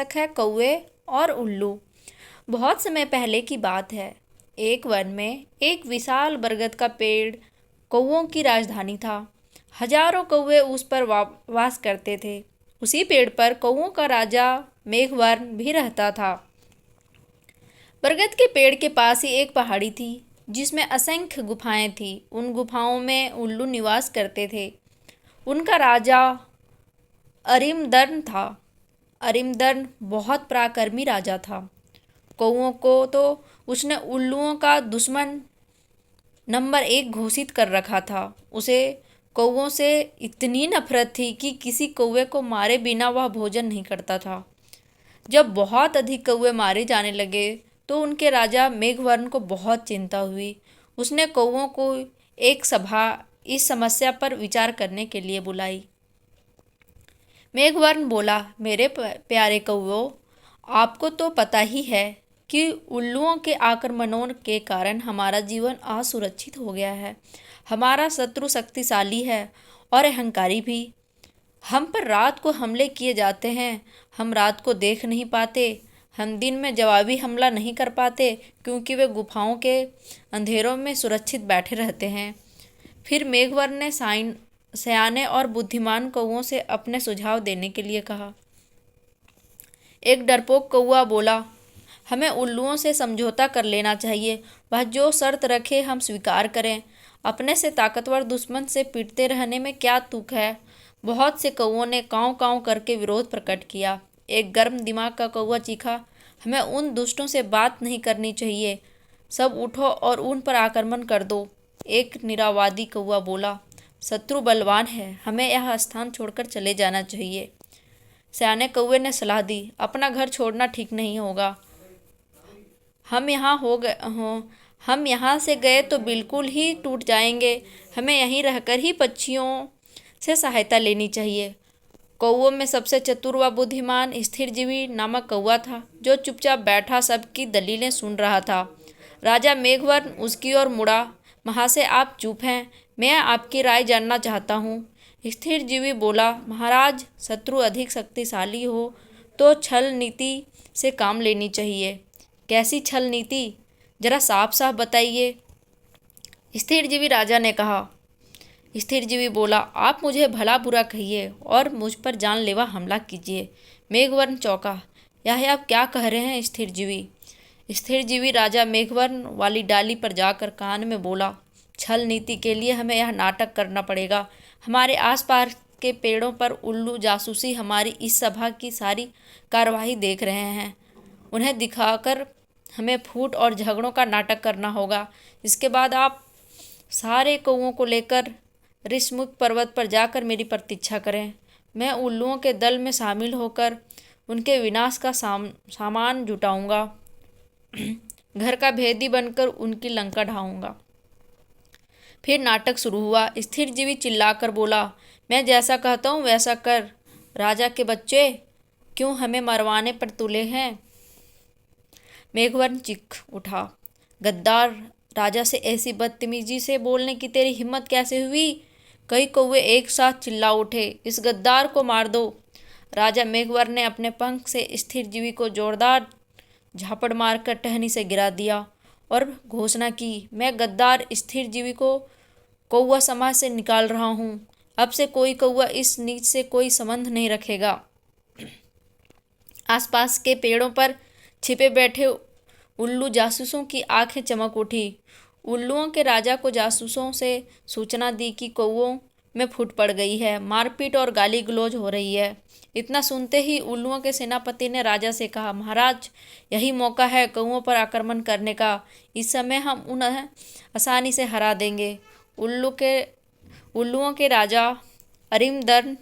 तक है कौवे और उल्लू। बहुत समय पहले की बात है। एक वन में एक विशाल बरगद का पेड़ कौवों की राजधानी था। हजारों कौवे उस पर वास करते थे। उसी पेड़ पर कौवों का राजा मेघवर्ण भी रहता था। बरगद के पेड़ के पास ही एक पहाड़ी थी जिसमें असंख्य गुफाएं थीं। उन गुफाओं में उल्लू निवास करते थे। उनका राजा अरिमदर्न था। अरिमदर्न बहुत पराक्रमी राजा था। कौओं को तो उसने उल्लुओं का दुश्मन नंबर 1 घोषित कर रखा था। उसे कौओं से इतनी नफरत थी कि किसी कौवे को मारे बिना वह भोजन नहीं करता था। जब बहुत अधिक कौवे मारे जाने लगे तो उनके राजा मेघवर्ण को बहुत चिंता हुई। उसने कौओं को एक सभा इस समस्या पर विचार करने के लिए बुलाई। मेघवर्ण बोला, मेरे प्यारे कौवों, आपको तो पता ही है कि उल्लुओं के आक्रमणों के कारण हमारा जीवन असुरक्षित हो गया है। हमारा शत्रु शक्तिशाली है और अहंकारी भी। हम पर रात को हमले किए जाते हैं। हम रात को देख नहीं पाते। हम दिन में जवाबी हमला नहीं कर पाते क्योंकि वे गुफाओं के अंधेरों में सुरक्षित बैठे रहते हैं। फिर मेघवर्ण ने सयाने और बुद्धिमान कौओं से अपने सुझाव देने के लिए कहा। एक डरपोक कौआ बोला, हमें उल्लुओं से समझौता कर लेना चाहिए। वह जो शर्त रखे हम स्वीकार करें। अपने से ताकतवर दुश्मन से पिटते रहने में क्या तुक है। बहुत से कौओं ने काँव काँव करके विरोध प्रकट किया। एक गर्म दिमाग का कौआ चीखा, हमें उन दुष्टों से बात नहीं करनी चाहिए। सब उठो और उन पर आक्रमण कर दो। एक निरावादी कौआ बोला, शत्रु बलवान है, हमें यह स्थान छोड़कर चले जाना चाहिए। सयाने कौवे ने सलाह दी, अपना घर छोड़ना ठीक नहीं होगा। हम यहाँ से गए तो बिल्कुल ही टूट जाएंगे। हमें यहीं रहकर ही पक्षियों से सहायता लेनी चाहिए। कौवों में सबसे चतुर व बुद्धिमान स्थिरजीवी नामक कौवा था, जो चुपचाप बैठा सबकी दलीलें सुन रहा था। राजा मेघवर्ण उसकी ओर मुड़ा, महाशय आप चुप हैं, मैं आपकी राय जानना चाहता हूँ। स्थिरजीवी बोला, महाराज, शत्रु अधिक शक्तिशाली हो तो छल नीति से काम लेनी चाहिए। कैसी छल नीति, जरा साफ साफ बताइए। स्थिरजीवी राजा ने कहा। स्थिरजीवी बोला, आप मुझे भला बुरा कहिए और मुझ पर जानलेवा हमला कीजिए। मेघवर्ण चौंका, यह आप क्या कह रहे हैं स्थिरजीवी। स्थिरजीवी राजा मेघवर्ण वाली डाली पर जाकर कान में बोला, छल नीति के लिए हमें यह नाटक करना पड़ेगा। हमारे आसपास के पेड़ों पर उल्लू जासूसी हमारी इस सभा की सारी कार्यवाही देख रहे हैं। उन्हें दिखाकर हमें फूट और झगड़ों का नाटक करना होगा। इसके बाद आप सारे कौओं को लेकर ऋषमुख पर्वत पर जाकर मेरी प्रतीक्षा करें। मैं उल्लुओं के दल में शामिल होकर उनके विनाश का सामान जुटाऊंगा। घर का भेदी बनकर उनकी लंका ढाऊंगा। फिर नाटक शुरू हुआ। स्थिरजीवी चिल्लाकर बोला, मैं जैसा कहता हूँ वैसा कर। राजा के बच्चे, क्यों हमें मरवाने पर तुले हैं। मेघवर्ण चीख उठा, गद्दार, राजा से ऐसी बदतमीजी से बोलने की तेरी हिम्मत कैसे हुई। कई कौवे एक साथ चिल्ला उठे, इस गद्दार को मार दो। राजा मेघवर्ण ने अपने पंख से स्थिरजीवी को जोरदार झापड़ मारकर टहनी से गिरा दिया और घोषणा की, मैं गद्दार स्थिरजीवी को कौवा समाज से निकाल रहा हूँ। अब से कोई कौवा इस नीच से कोई संबंध नहीं रखेगा। आसपास के पेड़ों पर छिपे बैठे उल्लू जासूसों की आंखें चमक उठी। उल्लुओं के राजा को जासूसों से सूचना दी कि कौवों में फूट पड़ गई है, मारपीट और गाली गलौज हो रही है। इतना सुनते ही उल्लुओं के सेनापति ने राजा से कहा, महाराज, यही मौका है कौवों पर आक्रमण करने का। इस समय हम उन्हें आसानी से हरा देंगे। उल्लुओं के राजा अरिमदर्न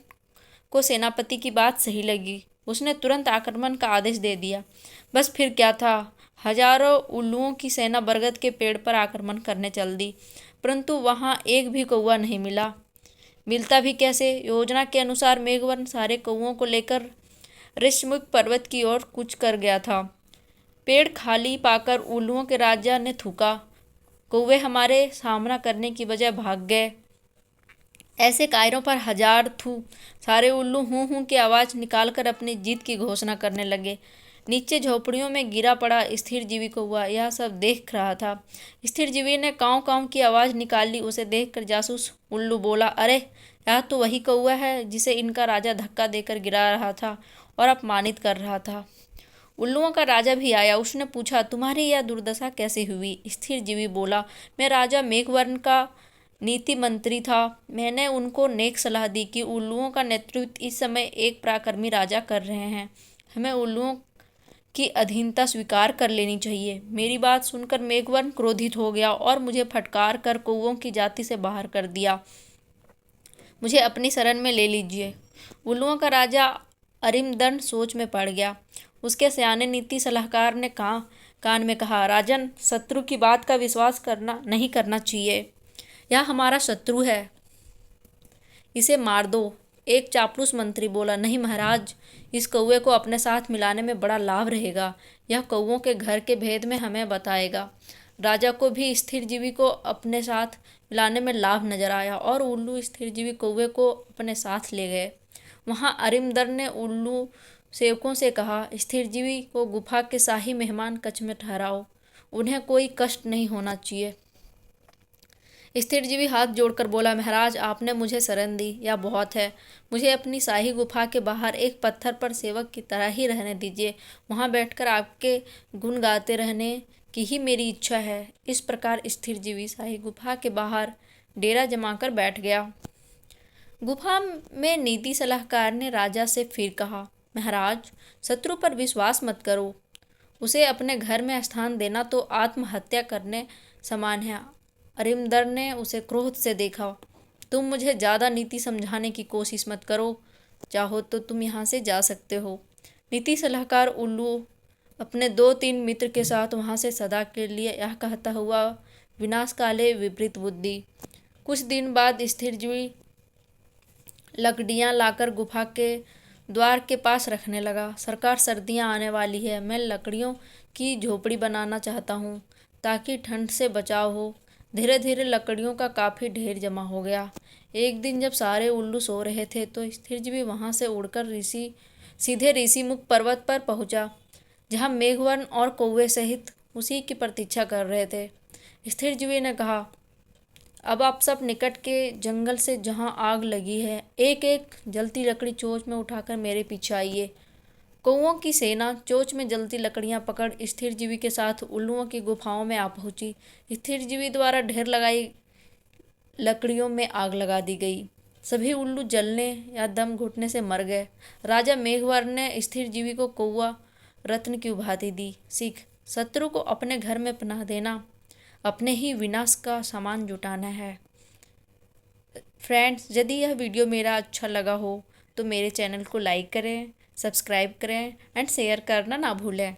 को सेनापति की बात सही लगी। उसने तुरंत आक्रमण का आदेश दे दिया। बस फिर क्या था, हजारों उल्लुओं की सेना बरगद के पेड़ पर आक्रमण करने चल दी, परंतु वहाँ एक भी कौवा नहीं मिलता भी कैसे। योजना के अनुसार मेघवर्ण सारे कौवों को लेकर ऋषमुख पर्वत की ओर कूच कर गया था। पेड़ खाली पाकर उल्लुओं के राजा ने थूका, कौवे हमारे सामना करने की बजाय भाग गए। ऐसे कायरों पर हजार थू। सारे उल्लू हूँ हूँ की आवाज़ निकालकर अपनी जीत की घोषणा करने लगे। नीचे झोपड़ियों में गिरा पड़ा स्थिर जीवी कौवा यह सब देख रहा था। स्थिर जीवी ने काँव काँव की आवाज़ निकाली। उसे देखकर जासूस उल्लू बोला, अरे यह तो वही कौवा है जिसे इनका राजा धक्का देकर गिरा रहा था और अपमानित कर रहा था। उल्लुओं का राजा भी आया। उसने पूछा, तुम्हारी यह दुर्दशा कैसे हुई? स्थिर जीवी बोला, मैं राजा मेघवर्ण का नीति मंत्री था। मैंने उनको नेक सलाह दी कि उल्लुओं का नेतृत्व इस समय एक पराक्रमी राजा कर रहे हैं। हमें उल्लुओं की अधीनता स्वीकार कर लेनी चाहिए। मेरी बात सुनकर मेघवर्ण क्रोधित हो गया और मुझे फटकार कर कौवों की जाति से बाहर कर दिया। मुझे अपनी शरण में ले लीजिए। उल्लुओं का राजा अरिमर्दन सोच में पड़ गया। उसके सयाने नीति सलाहकार ने कान में कहा, राजन, शत्रु की बात का विश्वास नहीं करना चाहिए। यह हमारा शत्रु है, इसे मार दो। एक चापलूस मंत्री बोला, नहीं महाराज, इस कौवे को अपने साथ मिलाने में बड़ा लाभ रहेगा। यह कौवों के घर के भेद में हमें बताएगा। राजा को भी स्थिर जीवी को अपने साथ मिलाने में लाभ नजर आया और उल्लू स्थिर जीवी कौवे को अपने साथ ले गए। वहाँ अरिमर्दन ने उल्लू सेवकों से कहा, स्थिर जीवी को गुफा के शाही मेहमान कक्ष में ठहराओ। उन्हें कोई कष्ट नहीं होना चाहिए। स्थिर जीवी हाथ जोड़कर बोला, महाराज, आपने मुझे शरण दी, यह बहुत है। मुझे अपनी शाही गुफा के बाहर एक पत्थर पर सेवक की तरह ही रहने दीजिए। वहाँ बैठकर आपके गुण गाते रहने की ही मेरी इच्छा है। इस प्रकार स्थिर जीवी शाही गुफा के बाहर डेरा जमाकर बैठ गया। गुफा में नीति सलाहकार ने राजा से फिर कहा, महाराज, शत्रु पर विश्वास मत करो। उसे अपने घर में स्थान देना तो आत्महत्या करने समान है। अरिमर्दन ने उसे क्रोध से देखा। तुम मुझे ज़्यादा नीति समझाने की कोशिश मत करो। चाहो तो तुम यहाँ से जा सकते हो। नीति सलाहकार उल्लू अपने 2-3 मित्र के साथ वहाँ से सदा के लिए यह कहता हुआ विनाश काले विपरीत बुद्धि। कुछ दिन बाद स्थिर जीवी लकड़ियाँ लाकर गुफा के द्वार के पास रखने लगा। सरकार, सर्दियाँ आने वाली है। मैं लकड़ियों की झोपड़ी बनाना चाहता हूँ ताकि ठंड से बचाव हो। धीरे धीरे लकड़ियों का काफ़ी ढेर जमा हो गया। एक दिन जब सारे उल्लू सो रहे थे तो स्थिर जीवी वहाँ से उड़कर सीधे ऋषिमुख पर्वत पर पहुँचा, जहाँ मेघवर्ण और कौवे सहित उसी की प्रतीक्षा कर रहे थे। स्थिर जीवी ने कहा, अब आप सब निकट के जंगल से जहाँ आग लगी है एक एक जलती लकड़ी चोंच में उठाकर मेरे पीछे आइए। कौवों की सेना चोंच में जलती लकड़ियाँ पकड़ स्थिर जीवी के साथ उल्लुओं की गुफाओं में आ पहुंची। स्थिर जीवी द्वारा ढेर लगाई लकड़ियों में आग लगा दी गई। सभी उल्लू जलने या दम घुटने से मर गए। राजा मेघवर्ण ने स्थिर जीवी को कौवा रत्न की उपाधि दी। सीख, शत्रु को अपने घर में पनाह देना अपने ही विनाश का सामान जुटाना है। फ्रेंड्स, यदि यह वीडियो मेरा अच्छा लगा हो तो मेरे चैनल को लाइक करें, सब्सक्राइब करें एंड शेयर करना ना भूलें।